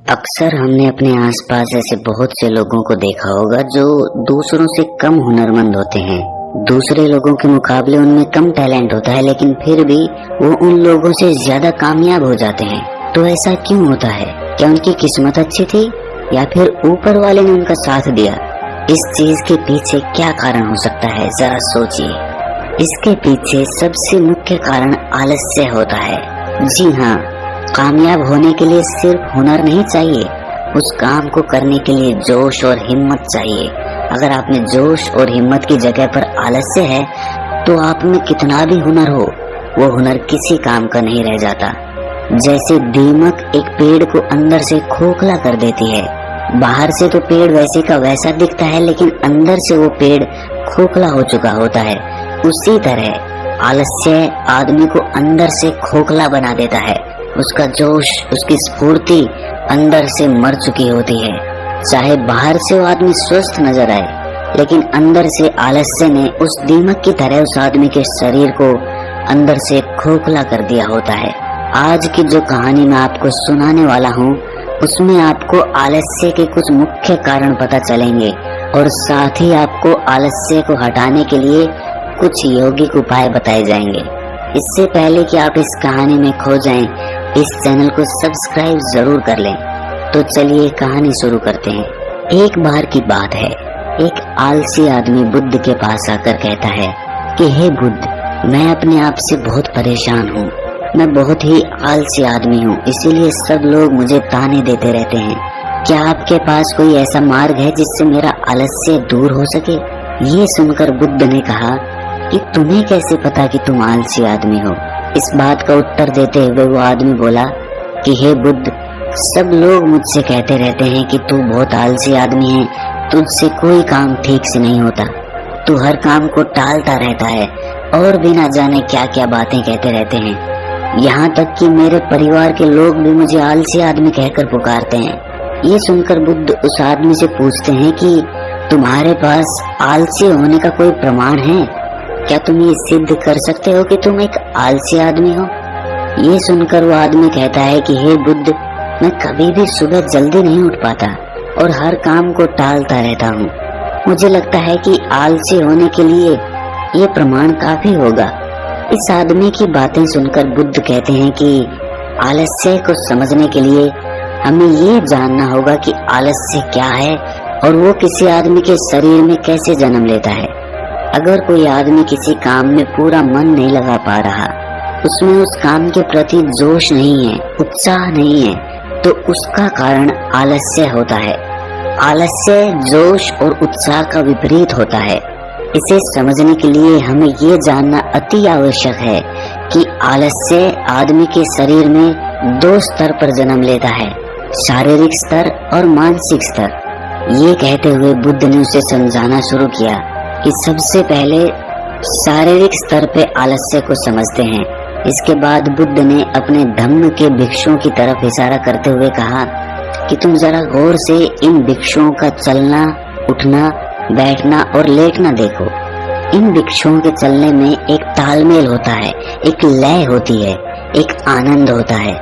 अक्सर हमने अपने आसपास ऐसे बहुत से लोगों को देखा होगा जो दूसरों से कम हुनरमंद होते हैं। दूसरे लोगों के मुकाबले उनमें कम टैलेंट होता है, लेकिन फिर भी वो उन लोगों से ज्यादा कामयाब हो जाते हैं। तो ऐसा क्यों होता है? क्या उनकी किस्मत अच्छी थी या फिर ऊपर वाले ने उनका साथ दिया? इस चीज के पीछे क्या कारण हो सकता है, जरा सोचिए। इसके पीछे सबसे मुख्य कारण आलस्य होता है। जी हाँ, कामयाब होने के लिए सिर्फ हुनर नहीं चाहिए, उस काम को करने के लिए जोश और हिम्मत चाहिए। अगर आप में जोश और हिम्मत की जगह पर आलस्य है तो आप में कितना भी हुनर हो, वो हुनर किसी काम का नहीं रह जाता। जैसे दीमक एक पेड़ को अंदर से खोखला कर देती है। बाहर से तो पेड़ वैसे का वैसा दिखता है, लेकिन अंदर से वो पेड़ खोखला हो चुका होता है। उसी तरह आलस्य आदमी को अंदर से खोखला बना देता है। उसका जोश, उसकी स्फूर्ति अंदर से मर चुकी होती है। चाहे बाहर से वो आदमी स्वस्थ नजर आए, लेकिन अंदर से आलस्य ने उस दीमक की तरह उस आदमी के शरीर को अंदर से खोखला कर दिया होता है। आज की जो कहानी मैं आपको सुनाने वाला हूँ, उसमें आपको आलस्य के कुछ मुख्य कारण पता चलेंगे और साथ ही आपको आलस्य को हटाने के लिए कुछ यौगिक उपाय बताए जाएंगे। इससे पहले कि आप इस कहानी में खो जाएं, इस चैनल को सब्सक्राइब जरूर कर लें। तो चलिए कहानी शुरू करते हैं। एक बार की बात है, एक आलसी आदमी बुद्ध के पास आकर कहता है कि हे बुद्ध, मैं अपने आप से बहुत परेशान हूँ। मैं बहुत ही आलसी आदमी हूँ, इसीलिए सब लोग मुझे ताने देते रहते हैं। क्या आपके पास कोई ऐसा मार्ग है जिससे मेरा आलस्य दूर हो सके? ये सुनकर बुद्ध ने कहा कि तुम्हें कैसे पता कि तुम आलसी आदमी हो? इस बात का उत्तर देते हुए वो आदमी बोला कि हे बुद्ध, सब लोग मुझसे कहते रहते हैं कि तू बहुत आलसी आदमी है, तुझसे कोई काम ठीक से नहीं होता, तू हर काम को टालता रहता है और बिना जाने क्या क्या बातें कहते रहते हैं। यहाँ तक कि मेरे परिवार के लोग भी मुझे आलसी आदमी कहकर पुकारते हैं। ये सुनकर बुद्ध उस आदमी से पूछते हैं कि तुम्हारे पास आलसी होने का कोई प्रमाण है? क्या तुम ये सिद्ध कर सकते हो कि तुम एक आलसी आदमी हो? ये सुनकर वो आदमी कहता है कि हे बुद्ध, मैं कभी भी सुबह जल्दी नहीं उठ पाता और हर काम को टालता रहता हूँ। मुझे लगता है कि आलसी होने के लिए ये प्रमाण काफी होगा। इस आदमी की बातें सुनकर बुद्ध कहते हैं कि आलस्य को समझने के लिए हमें ये जानना होगा कि आलस्य क्या है और वो किसी आदमी के शरीर में कैसे जन्म लेता है। अगर कोई आदमी किसी काम में पूरा मन नहीं लगा पा रहा, उसमें उस काम के प्रति जोश नहीं है, उत्साह नहीं है, तो उसका कारण आलस्य होता है। आलस्य जोश और उत्साह का विपरीत होता है। इसे समझने के लिए हमें ये जानना अति आवश्यक है कि आलस्य आदमी के शरीर में दो स्तर पर जन्म लेता है, शारीरिक स्तर और मानसिक स्तर। ये कहते हुए बुद्ध ने उसे समझाना शुरू किया कि सबसे पहले शारीरिक स्तर पे आलस्य को समझते हैं। इसके बाद बुद्ध ने अपने धम्म के भिक्षुओं की तरफ इशारा करते हुए कहा कि तुम जरा गौर से इन भिक्षुओं का चलना, उठना, बैठना और लेटना देखो। इन भिक्षुओं के चलने में एक तालमेल होता है, एक लय होती है, एक आनंद होता है।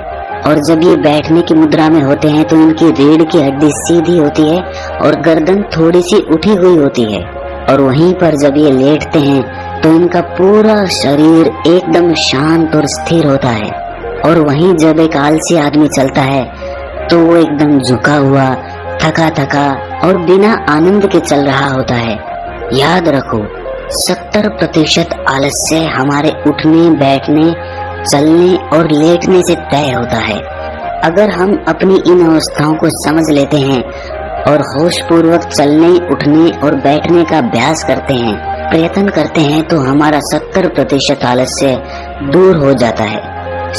और जब ये बैठने की मुद्रा में होते हैं तो इनकी रीढ़ की हड्डी सीधी होती है और गर्दन थोड़ी सी उठी हुई होती है। और वहीं पर जब ये लेटते हैं तो इनका पूरा शरीर एकदम शांत और स्थिर होता है। और वहीं जब एक आलसी आदमी चलता है तो वो एकदम झुका हुआ, थका थका और बिना आनंद के चल रहा होता है। याद रखो, 70% आलस्य हमारे उठने, बैठने, चलने और लेटने से तय होता है। अगर हम अपनी इन अवस्थाओं को समझ लेते हैं और होश पूर्वक चलने, उठने और बैठने का अभ्यास करते हैं, प्रयत्न करते हैं, तो हमारा 70% आलस्य दूर हो जाता है।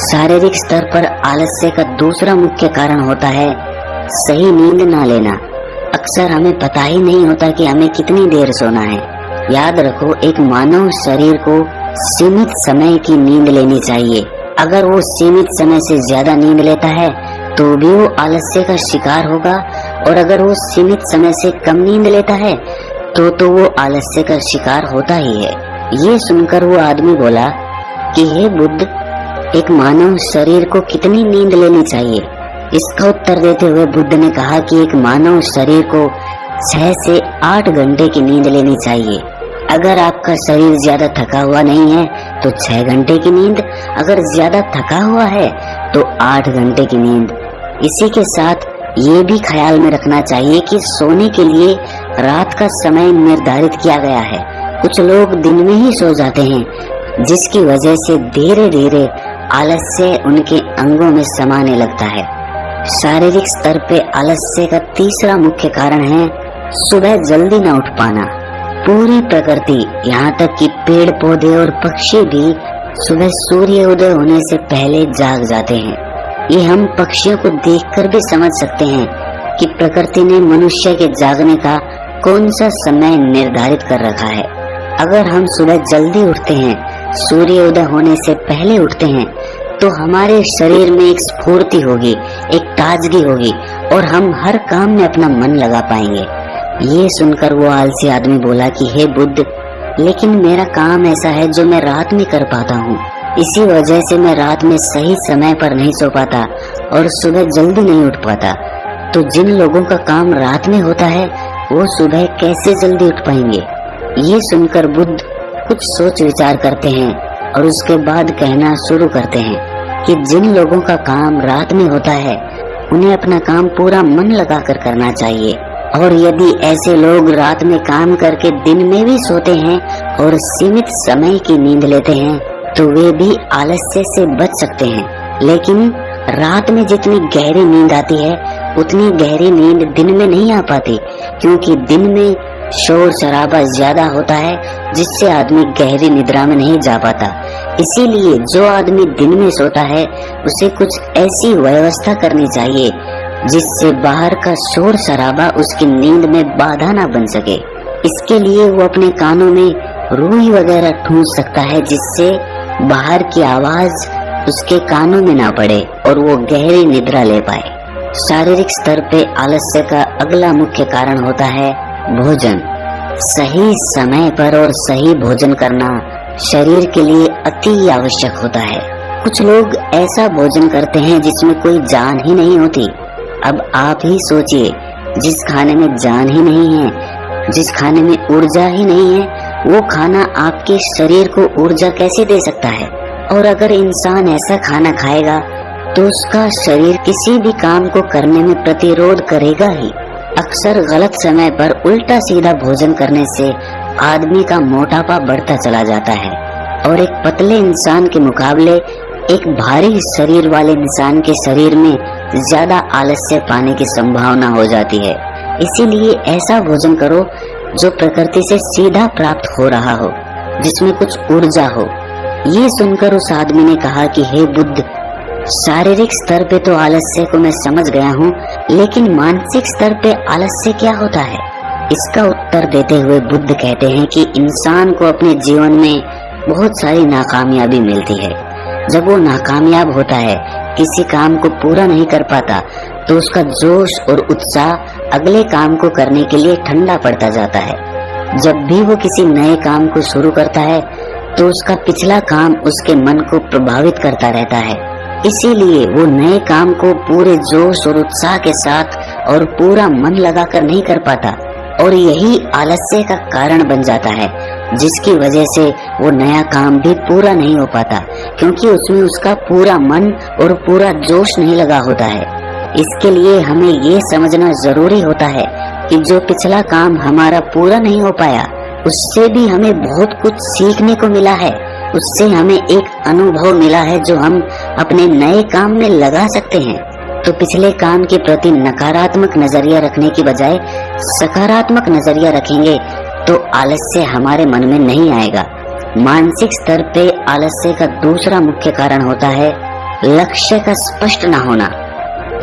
शारीरिक स्तर पर आलस्य का दूसरा मुख्य कारण होता है सही नींद ना लेना। अक्सर हमें पता ही नहीं होता कि हमें कितनी देर सोना है। याद रखो, एक मानव शरीर को सीमित समय की नींद लेनी चाहिए। अगर वो सीमित समय से ज्यादा नींद लेता है तो भी वो आलस्य का शिकार होगा, और अगर वो सीमित समय से कम नींद लेता है तो वो आलस्य का शिकार होता ही है। ये सुनकर वो आदमी बोला कि हे बुद्ध, एक मानव शरीर को कितनी नींद लेनी चाहिए? इसका उत्तर देते हुए बुद्ध ने कहा कि एक मानव शरीर को 6 से 8 घंटे की नींद लेनी चाहिए। अगर आपका शरीर ज्यादा थका हुआ नहीं है तो 6 घंटे की नींद, अगर ज्यादा थका हुआ है तो 8 घंटे की नींद। इसी के साथ ये भी ख्याल में रखना चाहिए कि सोने के लिए रात का समय निर्धारित किया गया है। कुछ लोग दिन में ही सो जाते हैं, जिसकी वजह से धीरे धीरे आलस्य उनके अंगों में समाने लगता है। शारीरिक स्तर पे आलस्य का तीसरा मुख्य कारण है सुबह जल्दी न उठ पाना। पूरी प्रकृति, यहाँ तक कि पेड़ पौधे और पक्षी भी सुबह सूर्य उदय होने से पहले जाग जाते हैं। ये हम पक्षियों को देखकर भी समझ सकते हैं कि प्रकृति ने मनुष्य के जागने का कौन सा समय निर्धारित कर रखा है। अगर हम सुबह जल्दी उठते हैं, सूर्य उदय होने से पहले उठते हैं, तो हमारे शरीर में एक स्फूर्ति होगी, एक ताजगी होगी और हम हर काम में अपना मन लगा पाएंगे। ये सुनकर वो आलसी आदमी बोला कि हे बुद्ध, लेकिन मेरा काम ऐसा है जो मैं रात में कर पाता हूँ। इसी वजह से मैं रात में सही समय पर नहीं सो पाता और सुबह जल्दी नहीं उठ पाता। तो जिन लोगों का काम रात में होता है वो सुबह कैसे जल्दी उठ पाएंगे? ये सुनकर बुद्ध कुछ सोच विचार करते हैं और उसके बाद कहना शुरू करते हैं कि जिन लोगों का काम रात में होता है उन्हें अपना काम पूरा मन लगाकर करना चाहिए, और यदि ऐसे लोग रात में काम करके दिन में भी सोते हैं और सीमित समय की नींद लेते हैं तो वे भी आलस्य से बच सकते हैं। लेकिन रात में जितनी गहरी नींद आती है उतनी गहरी नींद दिन में नहीं आ पाती, क्योंकि दिन में शोर शराबा ज्यादा होता है जिससे आदमी गहरी निद्रा में नहीं जा पाता। इसीलिए जो आदमी दिन में सोता है उसे कुछ ऐसी व्यवस्था करनी चाहिए जिससे बाहर का शोर शराबा उसकी नींद में बाधा ना बन सके। इसके लिए वो अपने कानों में रुई वगैरह ठूंस सकता है जिससे बाहर की आवाज उसके कानों में ना पड़े और वो गहरी निद्रा ले पाए। शारीरिक स्तर पे आलस्य का अगला मुख्य कारण होता है भोजन। सही समय पर और सही भोजन करना शरीर के लिए अति आवश्यक होता है। कुछ लोग ऐसा भोजन करते हैं जिसमें कोई जान ही नहीं होती। अब आप ही सोचिए, जिस खाने में जान ही नहीं है, जिस खाने में ऊर्जा ही नहीं है, वो खाना आपके शरीर को ऊर्जा कैसे दे सकता है? और अगर इंसान ऐसा खाना खाएगा तो उसका शरीर किसी भी काम को करने में प्रतिरोध करेगा ही। अक्सर गलत समय पर उल्टा सीधा भोजन करने से आदमी का मोटापा बढ़ता चला जाता है और एक पतले इंसान के मुकाबले एक भारी शरीर वाले इंसान के शरीर में ज्यादा आलस्य पाने की संभावना हो जाती है। इसीलिए ऐसा भोजन करो जो प्रकृति से सीधा प्राप्त हो रहा हो, जिसमें कुछ ऊर्जा हो। ये सुनकर उस आदमी ने कहा कि हे बुद्ध, शारीरिक स्तर पे तो आलस्य को मैं समझ गया हूँ, लेकिन मानसिक स्तर पे आलस्य क्या होता है? इसका उत्तर देते हुए बुद्ध कहते हैं कि इंसान को अपने जीवन में बहुत सारी नाकामयाबी मिलती है। जब वो नाकामयाब होता है, किसी काम को पूरा नहीं कर पाता, तो उसका जोश और उत्साह अगले काम को करने के लिए ठंडा पड़ता जाता है। जब भी वो किसी नए काम को शुरू करता है तो उसका पिछला काम उसके मन को प्रभावित करता रहता है। इसीलिए वो नए काम को पूरे जोश और उत्साह के साथ और पूरा मन लगाकर नहीं कर पाता, और यही आलस्य का कारण बन जाता है, जिसकी वजह से वो नया काम भी पूरा नहीं हो पाता, क्योंकि उसमें उसका पूरा मन और पूरा जोश नहीं लगा होता है। इसके लिए हमें ये समझना जरूरी होता है कि जो पिछला काम हमारा पूरा नहीं हो पाया, उससे भी हमें बहुत कुछ सीखने को मिला है। उससे हमें एक अनुभव मिला है जो हम अपने नए काम में लगा सकते हैं। तो पिछले काम के प्रति नकारात्मक नजरिया रखने की बजाय सकारात्मक नजरिया रखेंगे तो आलस्य हमारे मन में नहीं आएगा। मानसिक स्तर पे आलस्य का दूसरा मुख्य कारण होता है लक्ष्य का स्पष्ट न होना।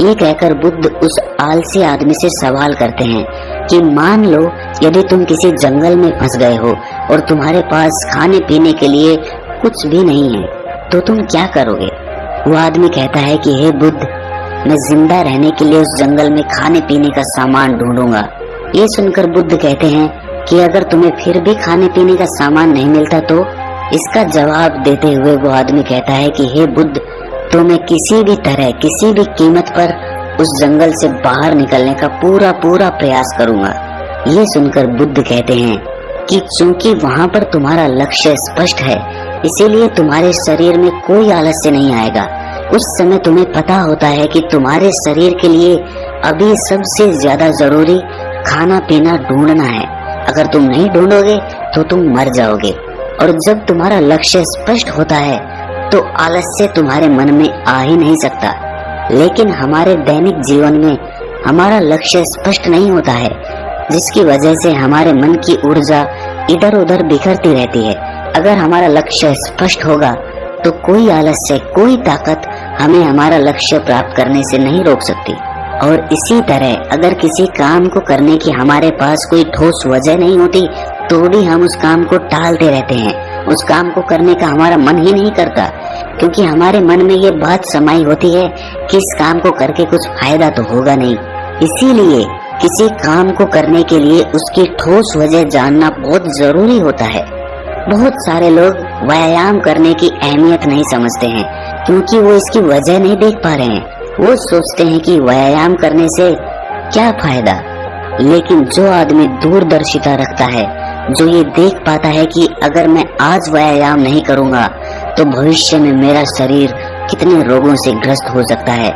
ये कहकर बुद्ध उस आलसी आदमी से सवाल करते हैं कि मान लो यदि तुम किसी जंगल में फंस गए हो और तुम्हारे पास खाने पीने के लिए कुछ भी नहीं है, तो तुम क्या करोगे? वो आदमी कहता है कि हे बुद्ध, मैं जिंदा रहने के लिए उस जंगल में खाने पीने का सामान ढूंढूंगा। ये सुनकर बुद्ध कहते हैं कि अगर तुम्हें फिर भी खाने पीने का सामान नहीं मिलता तो? इसका जवाब देते हुए वो आदमी कहता है कि हे बुद्ध, तो मैं किसी भी तरह, किसी भी कीमत पर उस जंगल से बाहर निकलने का पूरा प्रयास करूंगा। ये सुनकर बुद्ध कहते हैं कि चूंकि वहाँ पर तुम्हारा लक्ष्य स्पष्ट है, इसीलिए तुम्हारे शरीर में कोई आलस्य नहीं आएगा। उस समय तुम्हें पता होता है कि तुम्हारे शरीर के लिए अभी सबसे ज्यादा जरूरी खाना पीना ढूंढना है। अगर तुम नहीं ढूंढोगे तो तुम मर जाओगे। और जब तुम्हारा लक्ष्य स्पष्ट होता है तो आलस्य तुम्हारे मन में आ ही नहीं सकता। लेकिन हमारे दैनिक जीवन में हमारा लक्ष्य स्पष्ट नहीं होता है, जिसकी वजह से हमारे मन की ऊर्जा इधर उधर बिखरती रहती है। अगर हमारा लक्ष्य स्पष्ट होगा तो कोई आलस्य, कोई ताकत हमें हमारा लक्ष्य प्राप्त करने से नहीं रोक सकती। और इसी तरह अगर किसी काम को करने की हमारे पास कोई ठोस वजह नहीं होती तो भी हम उस काम को टालते रहते हैं। उस काम को करने का हमारा मन ही नहीं करता, क्योंकि हमारे मन में ये बात समाई होती है कि इस काम को करके कुछ फायदा तो होगा नहीं। इसीलिए किसी काम को करने के लिए उसकी ठोस वजह जानना बहुत जरूरी होता है। बहुत सारे लोग व्यायाम करने की अहमियत नहीं समझते हैं, क्योंकि वो इसकी वजह नहीं देख पा रहे हैं। वो सोचते हैं कि व्यायाम करने से क्या फायदा। लेकिन जो आदमी दूरदर्शिता रखता है, जो ये देख पाता है कि अगर मैं आज व्यायाम नहीं करूंगा तो भविष्य में मेरा शरीर कितने रोगों से ग्रस्त हो सकता है,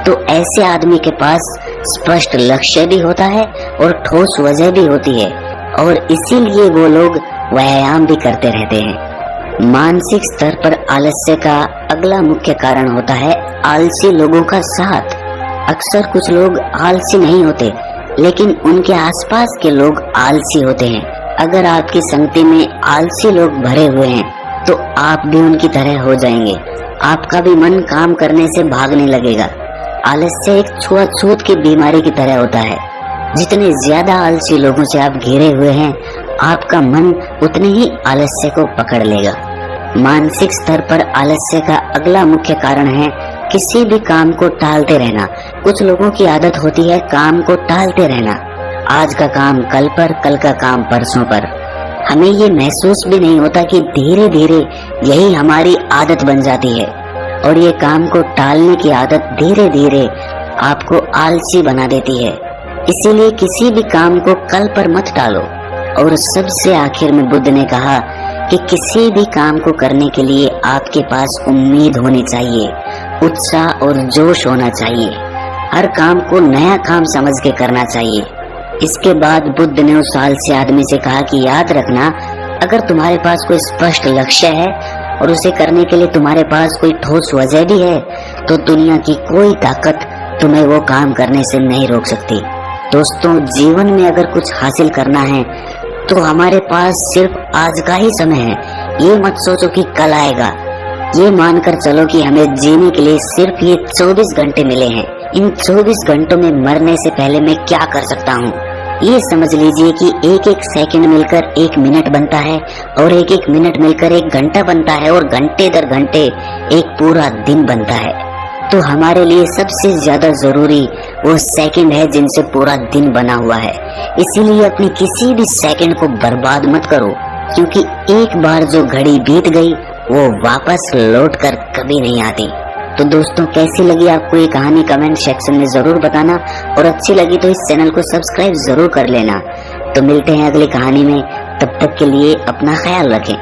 तो ऐसे आदमी के पास स्पष्ट लक्ष्य भी होता है और ठोस वजह भी होती है, और इसीलिए वो लोग व्यायाम भी करते रहते हैं। मानसिक स्तर पर आलस्य का अगला मुख्य कारण होता है आलसी लोगों का साथ। अक्सर कुछ लोग आलसी नहीं होते, लेकिन उनके आसपास के लोग आलसी होते हैं। अगर आपकी संगति में आलसी लोग भरे हुए हैं तो आप भी उनकी तरह हो जाएंगे। आपका भी मन काम करने से भागने लगेगा। आलस्य एक छुआछूत की बीमारी की तरह होता है। जितने ज्यादा आलसी लोगों से आप घिरे हुए हैं, आपका मन उतने ही आलस्य को पकड़ लेगा। मानसिक स्तर पर आलस्य का अगला मुख्य कारण है किसी भी काम को टालते रहना। कुछ लोगों की आदत होती है काम को टालते रहना। आज का काम कल पर, कल का काम परसों पर। हमें ये महसूस भी नहीं होता कि धीरे धीरे यही हमारी आदत बन जाती है, और ये काम को टालने की आदत धीरे धीरे आपको आलसी बना देती है। इसीलिए किसी भी काम को कल पर मत टालो। और सबसे आखिर में बुद्ध ने कहा कि किसी भी काम को करने के लिए आपके पास उम्मीद होनी चाहिए, उत्साह और जोश होना चाहिए। हर काम को नया काम समझ के करना चाहिए। इसके बाद बुद्ध ने उस आलसी आदमी से कहा कि याद रखना, अगर तुम्हारे पास कोई स्पष्ट लक्ष्य है और उसे करने के लिए तुम्हारे पास कोई ठोस वजह भी है, तो दुनिया की कोई ताकत तुम्हें वो काम करने से नहीं रोक सकती। दोस्तों, जीवन में अगर कुछ हासिल करना है तो हमारे पास सिर्फ आज का ही समय है। ये मत सोचो कि कल आएगा। ये मानकर चलो कि हमें जीने के लिए सिर्फ ये 24 घंटे मिले हैं। इन 24 घंटों में मरने से पहले मैं क्या कर सकता हूँ? ये समझ लीजिए कि एक एक सेकंड मिलकर 1 मिनट बनता है, और एक एक मिनट मिलकर 1 घंटा बनता है, और घंटे दर घंटे एक पूरा दिन बनता है। तो हमारे लिए सबसे ज्यादा जरूरी वो सेकंड है जिनसे पूरा दिन बना हुआ है। इसीलिए अपने किसी भी सेकंड को बर्बाद मत करो, क्योंकि एक बार जो घड़ी बीत गई वो वापस लौटकर कभी नहीं आती। तो दोस्तों, कैसी लगी आपको ये कहानी कमेंट सेक्शन में जरूर बताना, और अच्छी लगी तो इस चैनल को सब्सक्राइब जरूर कर लेना। तो मिलते हैं अगली कहानी में, तब तक के लिए अपना ख्याल रखें।